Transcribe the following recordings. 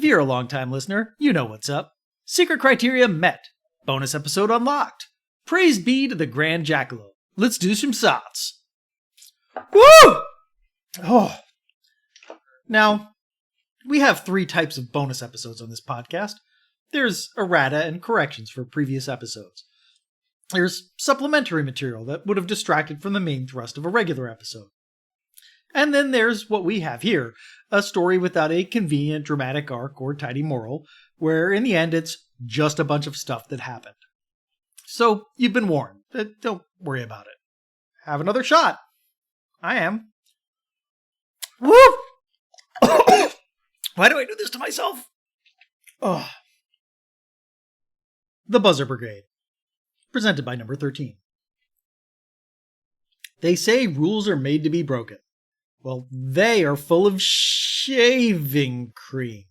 If you're a long-time listener, you know what's up. Secret criteria met. Bonus episode unlocked. Praise be to the Grand Jackalope. Let's do some shots. Woo! Oh. Now, we have 3 types of bonus episodes on this podcast. There's errata and corrections for previous episodes. There's supplementary material that would have distracted from the main thrust of a regular episode. And then there's what we have here, a story without a convenient dramatic arc or tidy moral, where in the end it's just a bunch of stuff that happened. So you've been warned. Don't worry about it. Have another shot. I am. Woo! Why do I do this to myself? Oh. The Buzzer Brigade. Presented by number 13. They say rules are made to be broken. Well, they are full of shaving cream.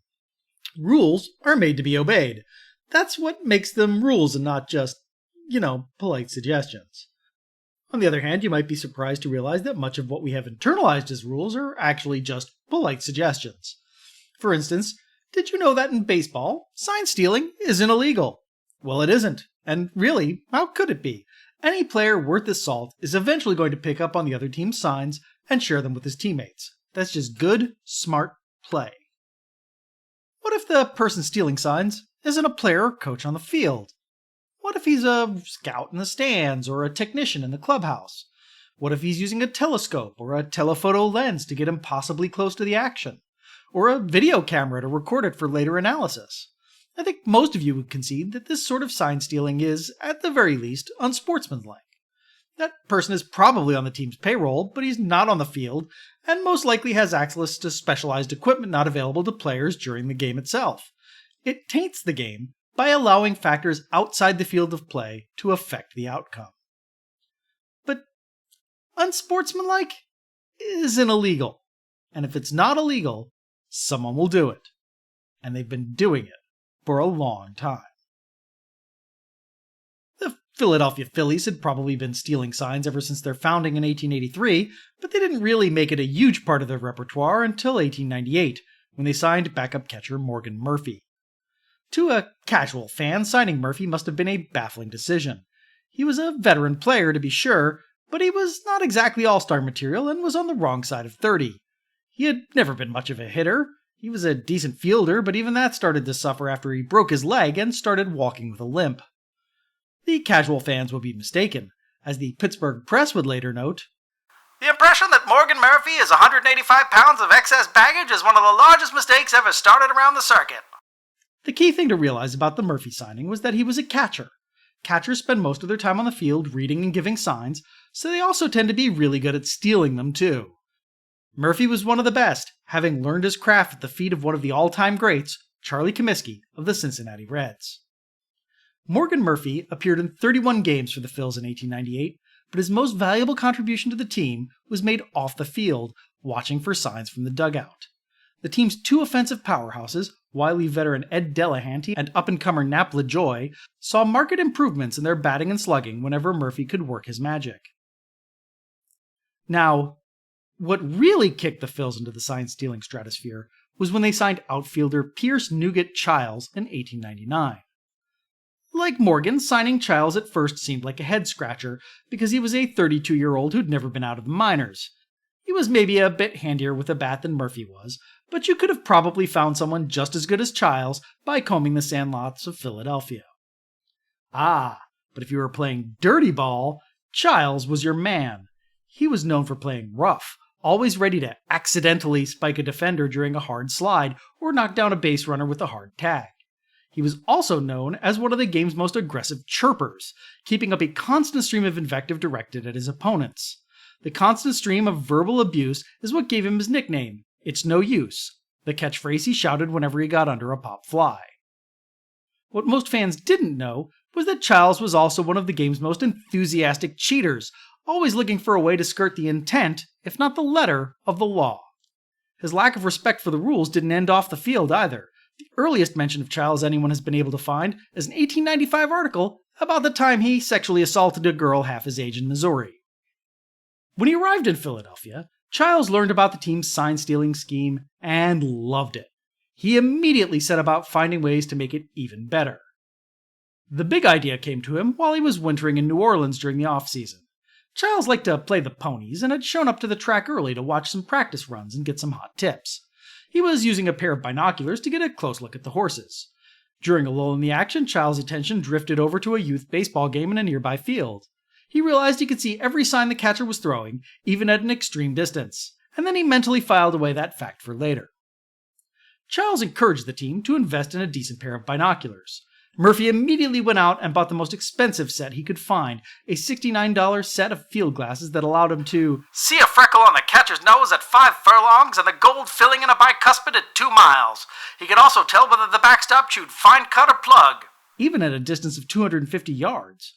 Rules are made to be obeyed. That's what makes them rules and not just, polite suggestions. On the other hand, you might be surprised to realize that much of what we have internalized as rules are actually just polite suggestions. For instance, did you know that in baseball, sign stealing isn't illegal? Well, it isn't. And really, how could it be? Any player worth his salt is eventually going to pick up on the other team's signs and share them with his teammates. That's just good, smart play. What if the person stealing signs isn't a player or coach on the field? What if he's a scout in the stands or a technician in the clubhouse? What if he's using a telescope or a telephoto lens to get impossibly close to the action? Or a video camera to record it for later analysis? I think most of you would concede that this sort of sign stealing is, at the very least, unsportsmanlike. That person is probably on the team's payroll, but he's not on the field, and most likely has access to specialized equipment not available to players during the game itself. It taints the game by allowing factors outside the field of play to affect the outcome. But unsportsmanlike isn't illegal, and if it's not illegal, someone will do it. And they've been doing it for a long time. The Philadelphia Phillies had probably been stealing signs ever since their founding in 1883, but they didn't really make it a huge part of their repertoire until 1898, when they signed backup catcher Morgan Murphy. To a casual fan, signing Murphy must have been a baffling decision. He was a veteran player, to be sure, but he was not exactly all-star material and was on the wrong side of 30. He had never been much of a hitter. He was a decent fielder, but even that started to suffer after he broke his leg and started walking with a limp. The casual fans would be mistaken, as the Pittsburgh Press would later note, "The impression that Morgan Murphy is 185 pounds of excess baggage is one of the largest mistakes ever started around the circuit." The key thing to realize about the Murphy signing was that he was a catcher. Catchers spend most of their time on the field reading and giving signs, so they also tend to be really good at stealing them too. Murphy was one of the best, having learned his craft at the feet of one of the all-time greats, Charlie Comiskey of the Cincinnati Reds. Morgan Murphy appeared in 31 games for the Phils in 1898, but his most valuable contribution to the team was made off the field, watching for signs from the dugout. The team's 2 offensive powerhouses, wily veteran Ed Delahanty and up-and-comer Nap LaJoy, saw marked improvements in their batting and slugging whenever Murphy could work his magic. Now, what really kicked the Phils into the sign-stealing stratosphere was when they signed outfielder Pearce Chiles in 1899. Like Morgan, signing Chiles at first seemed like a head-scratcher because he was a 32-year-old who'd never been out of the minors. He was maybe a bit handier with a bat than Murphy was, but you could have probably found someone just as good as Chiles by combing the sandlots of Philadelphia. But if you were playing dirty ball, Chiles was your man. He was known for playing rough, always ready to accidentally spike a defender during a hard slide or knock down a base runner with a hard tag. He was also known as one of the game's most aggressive chirpers, keeping up a constant stream of invective directed at his opponents. The constant stream of verbal abuse is what gave him his nickname, "It's no use," the catchphrase he shouted whenever he got under a pop fly. What most fans didn't know was that Chiles was also one of the game's most enthusiastic cheaters, always looking for a way to skirt the intent, if not the letter, of the law. His lack of respect for the rules didn't end off the field either. The earliest mention of Chiles anyone has been able to find is an 1895 article about the time he sexually assaulted a girl half his age in Missouri. When he arrived in Philadelphia, Chiles learned about the team's sign-stealing scheme and loved it. he immediately set about finding ways to make it even better. The big idea came to him while he was wintering in New Orleans during the off-season. Chiles liked to play the ponies and had shown up to the track early to watch some practice runs and get some hot tips. He was using a pair of binoculars to get a close look at the horses. During a lull in the action, Chiles' attention drifted over to a youth baseball game in a nearby field. He realized he could see every sign the catcher was throwing, even at an extreme distance, and then he mentally filed away that fact for later. Chiles encouraged the team to invest in a decent pair of binoculars. Murphy immediately went out and bought the most expensive set he could find, a $69 set of field glasses that allowed him to see a freckle on the catcher's nose at 5 furlongs and the gold filling in a bicuspid at 2 miles. He could also tell whether the backstop chewed fine cut or plug, even at a distance of 250 yards.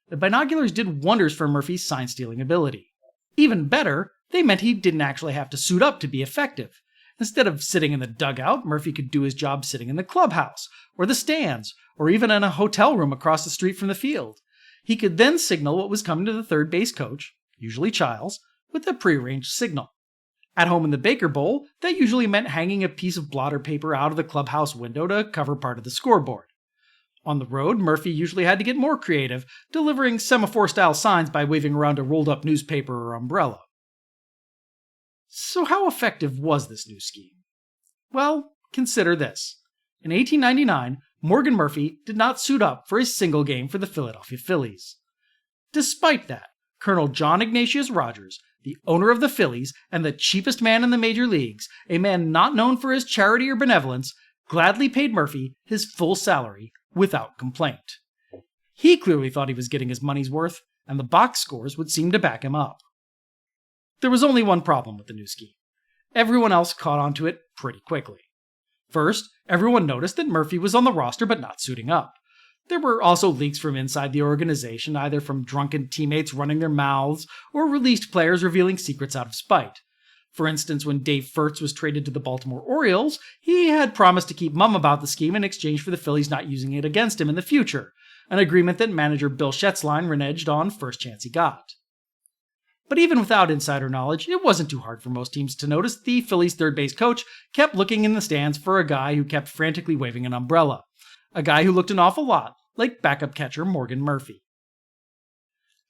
The binoculars did wonders for Murphy's sign-stealing ability. Even better, they meant he didn't actually have to suit up to be effective. Instead of sitting in the dugout, Murphy could do his job sitting in the clubhouse, or the stands, or even in a hotel room across the street from the field. He could then signal what was coming to the third base coach, usually Chiles, with a prearranged signal. At home in the Baker Bowl, that usually meant hanging a piece of blotter paper out of the clubhouse window to cover part of the scoreboard. On the road, Murphy usually had to get more creative, delivering semaphore-style signs by waving around a rolled-up newspaper or umbrella. So how effective was this new scheme? Well, consider this. In 1899, Morgan Murphy did not suit up for a single game for the Philadelphia Phillies. Despite that, Colonel John Ignatius Rogers, the owner of the Phillies and the cheapest man in the major leagues, a man not known for his charity or benevolence, gladly paid Murphy his full salary without complaint. He clearly thought he was getting his money's worth, and the box scores would seem to back him up. There was only one problem with the new scheme. Everyone else caught on to it pretty quickly. First, everyone noticed that Murphy was on the roster but not suiting up. There were also leaks from inside the organization, either from drunken teammates running their mouths or released players revealing secrets out of spite. For instance, when Dave Furtz was traded to the Baltimore Orioles, he had promised to keep mum about the scheme in exchange for the Phillies not using it against him in the future, an agreement that manager Bill Schätzlein reneged on first chance he got. But even without insider knowledge, it wasn't too hard for most teams to notice the Phillies' third base coach kept looking in the stands for a guy who kept frantically waving an umbrella. A guy who looked an awful lot like backup catcher Morgan Murphy.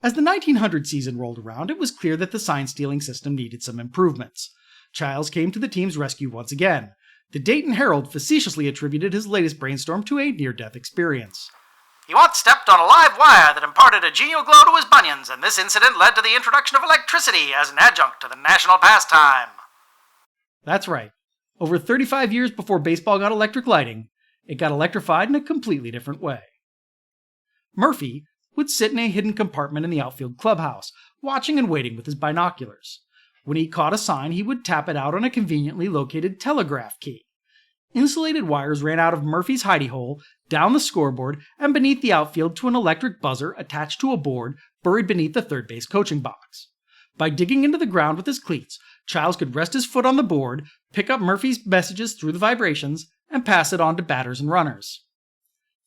As the 1900 season rolled around, it was clear that the sign-stealing system needed some improvements. Chiles came to the team's rescue once again. The Dayton Herald facetiously attributed his latest brainstorm to a near-death experience. He once stepped on a live wire that imparted a genial glow to his bunions, and this incident led to the introduction of electricity as an adjunct to the national pastime. That's right. Over 35 years before baseball got electric lighting, it got electrified in a completely different way. Murphy would sit in a hidden compartment in the outfield clubhouse, watching and waiting with his binoculars. When he caught a sign, he would tap it out on a conveniently located telegraph key. Insulated wires ran out of Murphy's hidey hole, down the scoreboard, and beneath the outfield to an electric buzzer attached to a board buried beneath the third base coaching box. By digging into the ground with his cleats, Chiles could rest his foot on the board, pick up Murphy's messages through the vibrations, and pass it on to batters and runners.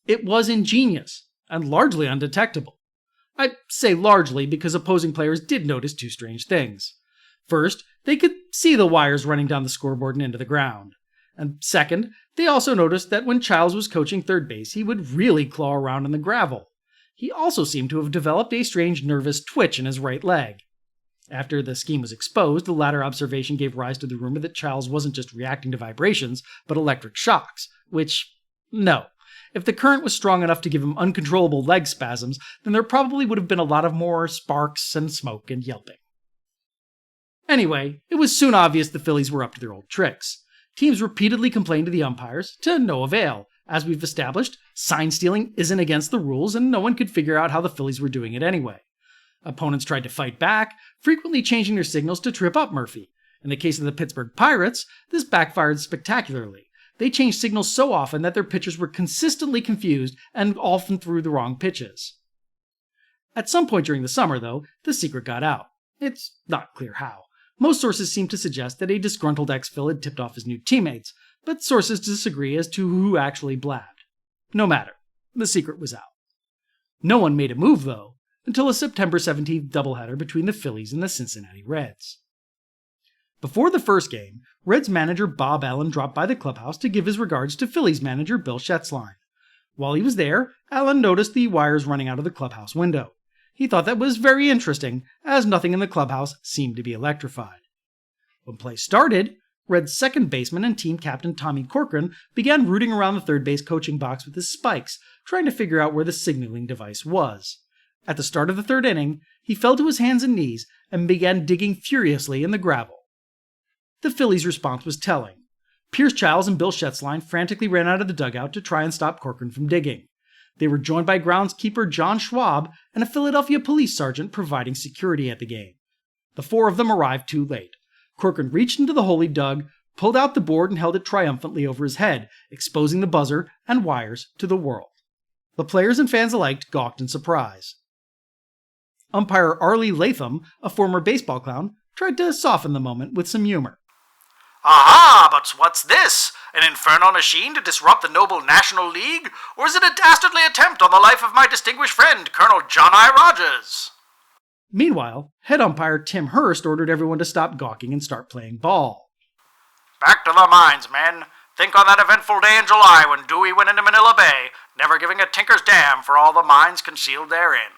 It was ingenious, and largely undetectable. I say largely because opposing players did notice two strange things. First, they could see the wires running down the scoreboard and into the ground. And second, they also noticed that when Chiles was coaching third base, he would really claw around in the gravel. He also seemed to have developed a strange nervous twitch in his right leg. After the scheme was exposed, the latter observation gave rise to the rumor that Chiles wasn't just reacting to vibrations, but electric shocks, which, no. If the current was strong enough to give him uncontrollable leg spasms, then there probably would have been a lot of more sparks and smoke and yelping. Anyway, it was soon obvious the Phillies were up to their old tricks. Teams repeatedly complained to the umpires, to no avail. As we've established, sign stealing isn't against the rules, and no one could figure out how the Phillies were doing it anyway. Opponents tried to fight back, frequently changing their signals to trip up Murphy. In the case of the Pittsburgh Pirates, this backfired spectacularly. They changed signals so often that their pitchers were consistently confused and often threw the wrong pitches. At some point during the summer, though, the secret got out. It's not clear how. Most sources seem to suggest that a disgruntled ex-Phil had tipped off his new teammates, but sources disagree as to who actually blabbed. No matter, the secret was out. No one made a move, though, until a September 17th doubleheader between the Phillies and the Cincinnati Reds. Before the first game, Reds manager Bob Allen dropped by the clubhouse to give his regards to Phillies manager Bill Schietzlein. While he was there, Allen noticed the wires running out of the clubhouse window. He thought that was very interesting, as nothing in the clubhouse seemed to be electrified. When play started, Reds second baseman and team captain Tommy Corcoran began rooting around the third base coaching box with his spikes, trying to figure out where the signaling device was. At the start of the third inning, he fell to his hands and knees and began digging furiously in the gravel. The Phillies' response was telling. Pearce Chiles and Bill Schietzlein frantically ran out of the dugout to try and stop Corcoran from digging. They were joined by groundskeeper John Schwab and a Philadelphia police sergeant providing security at the game. The four of them arrived too late. Corcoran reached into the hole he dug, pulled out the board and held it triumphantly over his head, exposing the buzzer and wires to the world. The players and fans alike gawked in surprise. Umpire Arlie Latham, a former baseball clown, tried to soften the moment with some humor. Aha, but what's this? An infernal machine to disrupt the noble National League? Or is it a dastardly attempt on the life of my distinguished friend, Colonel John I. Rogers? Meanwhile, head umpire Tim Hurst ordered everyone to stop gawking and start playing ball. Back to the mines, men. Think on that eventful day in July when Dewey went into Manila Bay, never giving a tinker's damn for all the mines concealed therein.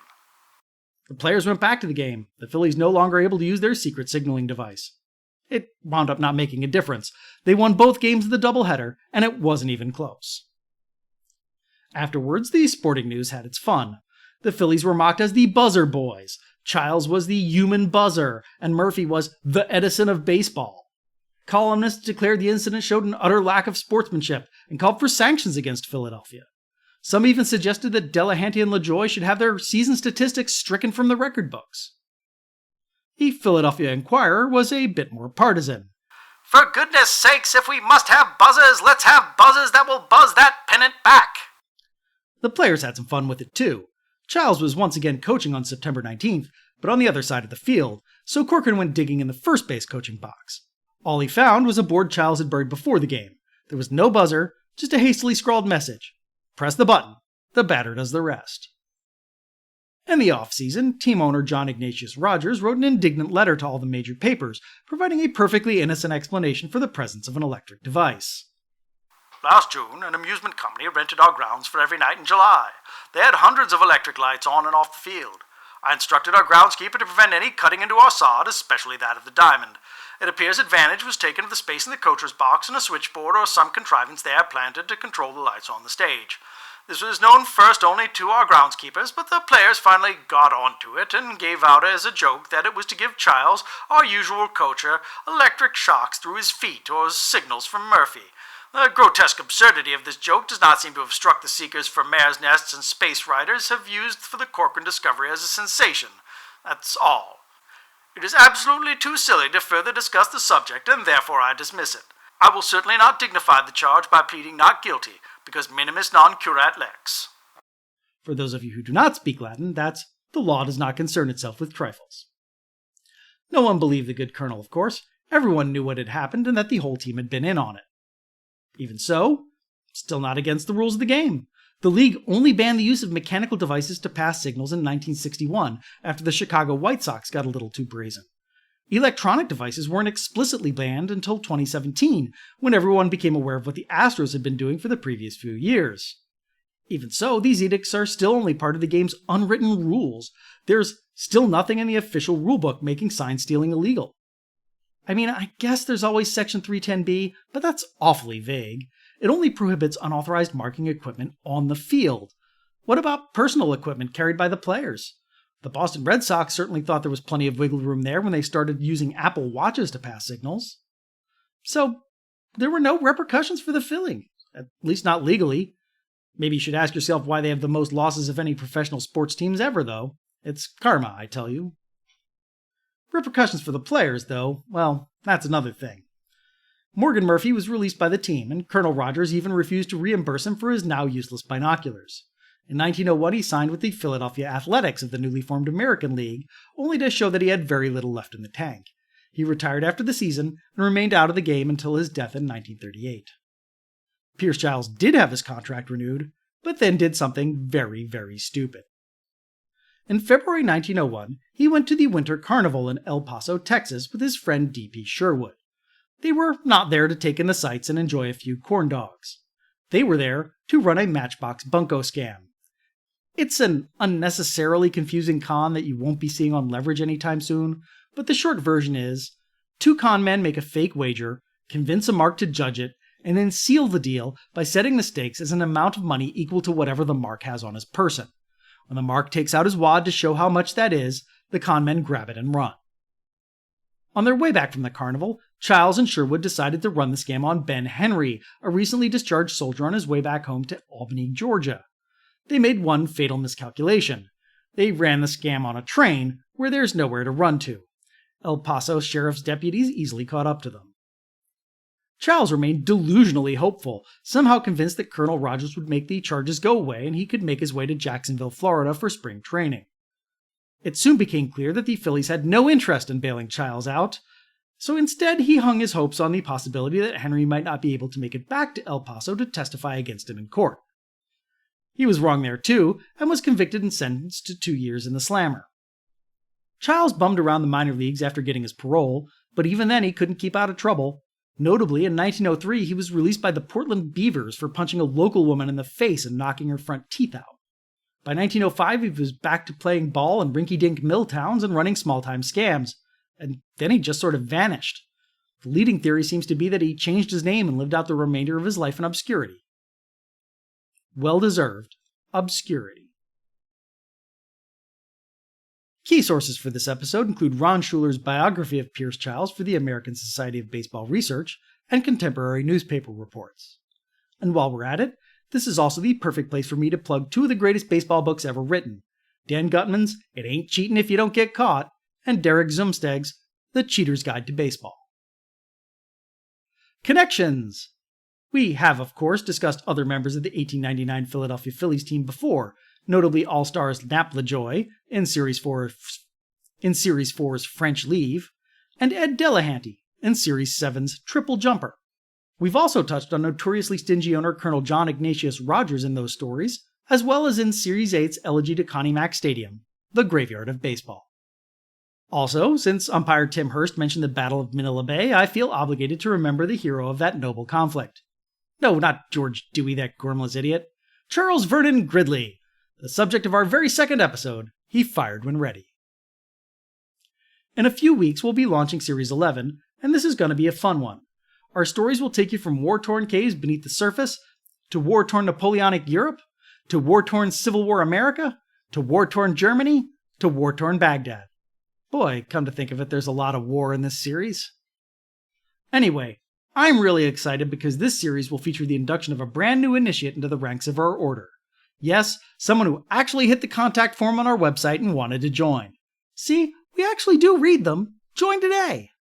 The players went back to the game, the Phillies no longer able to use their secret signaling device. It wound up not making a difference. They won both games of the doubleheader, and it wasn't even close. Afterwards, the Sporting News had its fun. The Phillies were mocked as the Buzzer Boys. Chiles was the human buzzer, and Murphy was the Edison of baseball. Columnists declared the incident showed an utter lack of sportsmanship and called for sanctions against Philadelphia. Some even suggested that Delahanty and LaJoie should have their season statistics stricken from the record books. The Philadelphia Inquirer was a bit more partisan. For goodness sakes, if we must have buzzers, let's have buzzers that will buzz that pennant back. The players had some fun with it too. Chiles was once again coaching on September 19th, but on the other side of the field, so Corcoran went digging in the first base coaching box. All he found was a board Chiles had buried before the game. There was no buzzer, just a hastily scrawled message. Press the button. The batter does the rest. In the off-season, team owner John Ignatius Rogers wrote an indignant letter to all the major papers, providing a perfectly innocent explanation for the presence of an electric device. Last June, an amusement company rented our grounds for every night in July. They had hundreds of electric lights on and off the field. I instructed our groundskeeper to prevent any cutting into our sod, especially that of the diamond. It appears advantage was taken of the space in the coacher's box and a switchboard or some contrivance there planted to control the lights on the stage. This was known first only to our groundskeepers, but the players finally got onto it and gave out as a joke that it was to give Chiles, our usual coacher, electric shocks through his feet or signals from Murphy. The grotesque absurdity of this joke does not seem to have struck the seekers for mares' nests and space riders have used for the Corcoran discovery as a sensation. That's all. It is absolutely too silly to further discuss the subject, and therefore I dismiss it. I will certainly not dignify the charge by pleading not guilty, because minimis non curat lex. For those of you who do not speak Latin, that's the law does not concern itself with trifles. No one believed the good colonel, of course. Everyone knew what had happened and that the whole team had been in on it. Even so, still not against the rules of the game. The league only banned the use of mechanical devices to pass signals in 1961 after the Chicago White Sox got a little too brazen. Electronic devices weren't explicitly banned until 2017, when everyone became aware of what the Astros had been doing for the previous few years. Even so, these edicts are still only part of the game's unwritten rules. There's still nothing in the official rulebook making sign stealing illegal. I mean, I guess there's always Section 310B, but that's awfully vague. It only prohibits unauthorized marking equipment on the field. What about personal equipment carried by the players? The Boston Red Sox certainly thought there was plenty of wiggle room there when they started using Apple Watches to pass signals. So, there were no repercussions for the Phillies, at least not legally. Maybe you should ask yourself why they have the most losses of any professional sports teams ever, though. It's karma, I tell you. Repercussions for the players, though, well, that's another thing. Morgan Murphy was released by the team, and Colonel Rogers even refused to reimburse him for his now useless binoculars. In 1901, he signed with the Philadelphia Athletics of the newly formed American League, only to show that he had very little left in the tank. He retired after the season and remained out of the game until his death in 1938. Pearce Chiles did have his contract renewed, but then did something very, very stupid. In February 1901, he went to the Winter Carnival in El Paso, Texas with his friend D.P. Sherwood. They were not there to take in the sights and enjoy a few corn dogs. They were there to run a Matchbox bunco scam. It's an unnecessarily confusing con that you won't be seeing on Leverage anytime soon, but the short version is, two con men make a fake wager, convince a mark to judge it, and then seal the deal by setting the stakes as an amount of money equal to whatever the mark has on his person. When the mark takes out his wad to show how much that is, the con men grab it and run. On their way back from the carnival, Chiles and Sherwood decided to run the scam on Ben Henry, a recently discharged soldier on his way back home to Albany, Georgia. They made one fatal miscalculation. They ran the scam on a train where there's nowhere to run to. El Paso sheriff's deputies easily caught up to them. Chiles remained delusionally hopeful, somehow convinced that Colonel Rogers would make the charges go away and he could make his way to Jacksonville, Florida for spring training. It soon became clear that the Phillies had no interest in bailing Chiles out, so instead he hung his hopes on the possibility that Henry might not be able to make it back to El Paso to testify against him in court. He was wrong there too, and was convicted and sentenced to 2 years in the slammer. Chiles bummed around the minor leagues after getting his parole, but even then he couldn't keep out of trouble. Notably, in 1903, he was released by the Portland Beavers for punching a local woman in the face and knocking her front teeth out. By 1905, he was back to playing ball in rinky-dink mill towns and running small-time scams, and then he just sort of vanished. The leading theory seems to be that he changed his name and lived out the remainder of his life in obscurity. Well-deserved obscurity. Key sources for this episode include Ron Schuler's biography of Pearce Chiles for the American Society of Baseball Research and contemporary newspaper reports. And while we're at it, this is also the perfect place for me to plug two of the greatest baseball books ever written, Dan Gutman's It Ain't Cheatin' If You Don't Get Caught, and Derek Zumsteg's The Cheater's Guide to Baseball. Connections! We have, of course, discussed other members of the 1899 Philadelphia Phillies team before, notably All-Stars Nap LaJoie in Series 4's French Leave, and Ed Delahanty in Series 7's Triple Jumper. We've also touched on notoriously stingy owner Colonel John Ignatius Rogers in those stories, as well as in Series 8's Elegy to Connie Mack Stadium, The Graveyard of Baseball. Also, since umpire Tim Hurst mentioned the Battle of Manila Bay, I feel obligated to remember the hero of that noble conflict. No, not George Dewey, that gormless idiot. Charles Vernon Gridley, the subject of our very second episode, He Fired When Ready. In a few weeks, we'll be launching Series 11, and this is going to be a fun one. Our stories will take you from war-torn caves beneath the surface, to war-torn Napoleonic Europe, to war-torn Civil War America, to war-torn Germany, to war-torn Baghdad. Boy, come to think of it, there's a lot of war in this series. Anyway, I'm really excited because this series will feature the induction of a brand new initiate into the ranks of our order. Yes, someone who actually hit the contact form on our website and wanted to join. See, we actually do read them. Join today!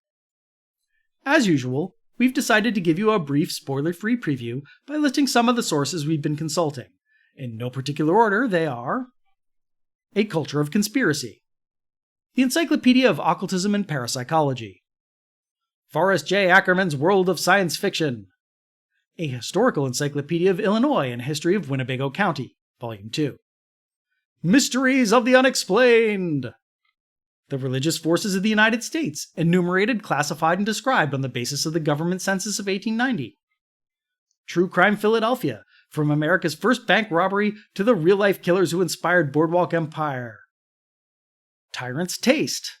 As usual, we've decided to give you a brief spoiler-free preview by listing some of the sources we've been consulting. In no particular order, they are: A Culture of Conspiracy, The Encyclopedia of Occultism and Parapsychology, Forrest J. Ackerman's World of Science Fiction, A Historical Encyclopedia of Illinois and History of Winnebago County, Volume 2, Mysteries of the Unexplained, The Religious Forces of the United States, enumerated, classified, and described on the basis of the government census of 1890, True Crime Philadelphia, from America's first bank robbery to the real-life killers who inspired Boardwalk Empire, Tyrant's Taste,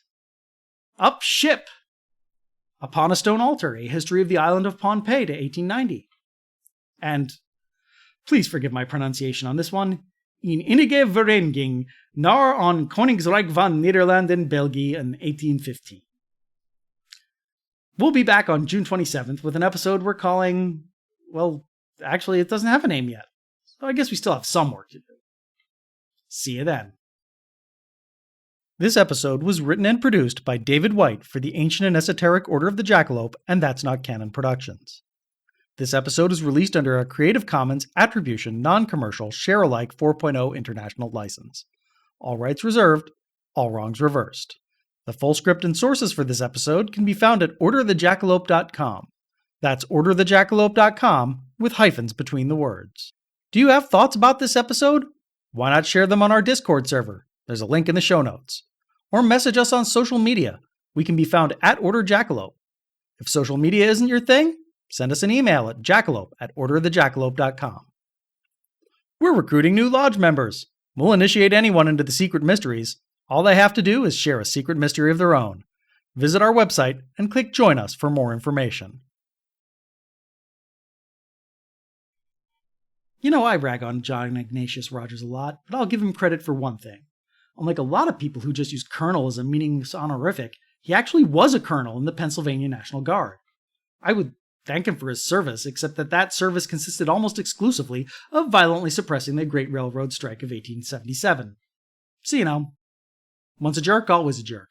Up Ship, Upon a Stone Altar, A History of the Island of Pohnpei to 1890. And, please forgive my pronunciation on this one, In Enige Vereniging, naar on Koningsrijk van Nederland en België in 1815. We'll be back on June 27th with an episode we're calling, well, actually it doesn't have a name yet. So I guess we still have some work to do. See you then. This episode was written and produced by David White for the Ancient and Esoteric Order of the Jackalope and That's Not Canon Productions. This episode is released under a Creative Commons Attribution Non-Commercial Share-alike 4.0 International License. All rights reserved, all wrongs reversed. The full script and sources for this episode can be found at orderthejackalope.com. That's orderthejackalope.com with hyphens between the words. Do you have thoughts about this episode? Why not share them on our Discord server? There's a link in the show notes. Or message us on social media. We can be found at Order Jackalope. If social media isn't your thing, send us an email at jackalope@orderthejackalope.com. We're recruiting new lodge members. We'll initiate anyone into the secret mysteries. All they have to do is share a secret mystery of their own. Visit our website and click Join Us for more information. You know, I rag on John Ignatius Rogers a lot, but I'll give him credit for one thing. Unlike a lot of people who just use colonel as a meaningless honorific, he actually was a colonel in the Pennsylvania National Guard. I would thank him for his service, except that service consisted almost exclusively of violently suppressing the Great Railroad Strike of 1877. So, once a jerk, always a jerk.